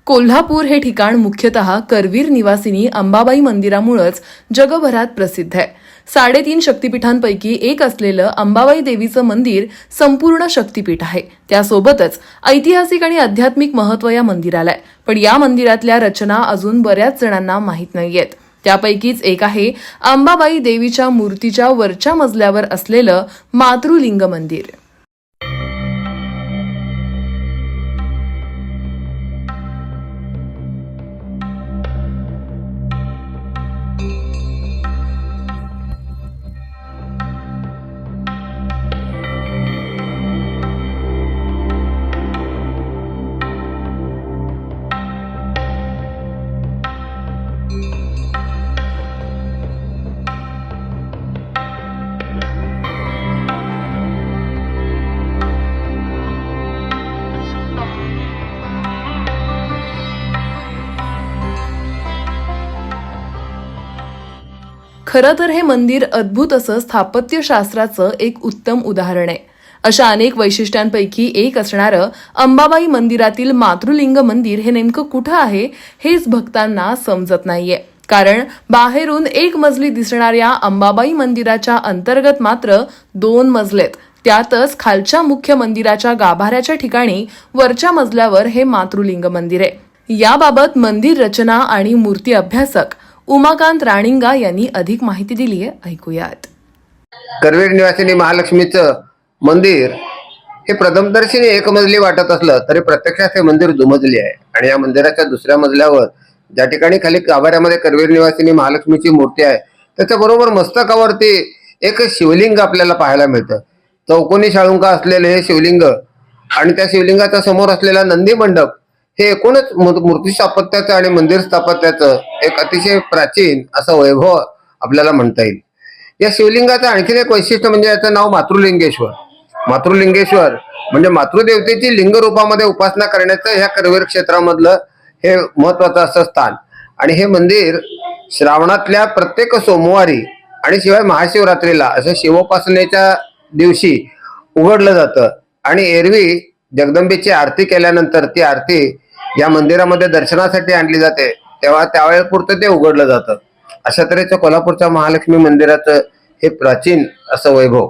कोल्हापूर हे ठिकाण मुख्यतः करवीर निवासिनी अंबाबाई मंदिरामुळेच जगभरात प्रसिद्ध आहे। 3.5 शक्तिपीठांपैकी एक असलेलं अंबाबाई देवीचं मंदिर संपूर्ण शक्तिपीठ आहे। त्यासोबतच ऐतिहासिक आणि आध्यात्मिक महत्त्व या मंदिराला आहे। पण या मंदिरातल्या रचना अजून बऱ्याच जणांना माहीत नाहीयेत। त्यापैकीच एक आहे अंबाबाई देवीच्या मूर्तीच्या वरच्या मजल्यावर असलेलं मातृलिंग मंदिर। खरं तर हे मंदिर अद्भुत असं स्थापत्यशास्त्राचं एक उत्तम उदाहरण आहे। अशा अनेक वैशिष्ट्यांपैकी एक असणारं अंबाबाई मंदिरातील मातृलिंग मंदिर हे नेमकं कुठं आहे हेच भक्तांना समजत नाहीये। कारण बाहेरून एक मजली दिसणाऱ्या अंबाबाई मंदिराच्या अंतर्गत मात्र 2 मजलेत। त्यातच खालच्या मुख्य मंदिराच्या गाभाऱ्याच्या ठिकाणी वरच्या मजल्यावर हे मातृलिंग मंदिर आहे। याबाबत मंदिर रचना आणि मूर्ती अभ्यासक उमाकांत राणिंगा यांनी अधिक माहिती दिली आहे, ऐकूयात। करवीर निवासिनी महालक्ष्मीचं मंदिर हे प्रथमदर्शनी एक मजली वाटत असलं तरी प्रत्यक्षात हे मंदिर दुमजली आहे। आणि या मंदिराच्या दुसऱ्या मजल्यावर ज्या ठिकाणी खाली गाभाऱ्यामध्ये करवीर निवासिनी महालक्ष्मीची मूर्ती आहे त्याच्या बरोबर मस्तकावरती एक शिवलिंग आपल्याला पाहायला मिळतं। चौकोनी शाळुंका असलेले हे शिवलिंग आणि त्या शिवलिंगाच्या समोर असलेला नंदी मंडप हे एकूणच मूर्ती स्थापत्याचं आणि मंदिर स्थापत्याचं एक अतिशय प्राचीन असं वैभव आपल्याला म्हणता येईल। या शिवलिंगाचं आणखीन एक वैशिष्ट्य म्हणजे याचं नाव मातृलिंगेश्वर। मातृलिंगेश्वर म्हणजे मातृदेवतेची लिंग रूपामध्ये उपासना करण्याचं ह्या करवीर क्षेत्रामधलं हे महत्वाचं असं स्थान। आणि हे मंदिर श्रावणातल्या प्रत्येक सोमवारी आणि शिवाय महाशिवरात्रीला असं शिवोपासनेच्या दिवशी उघडलं जातं। आणि एरवी जगदंबेची आरती केल्यानंतर ती आरती या मंदिरामध्ये दर्शनासाठी आणली जाते, तेव्हा त्यावेळेपुरतं ते उघडलं जातं। अशा तऱ्हेचं कोल्हापूरच्या महालक्ष्मी मंदिराचं हे प्राचीन असं वैभव।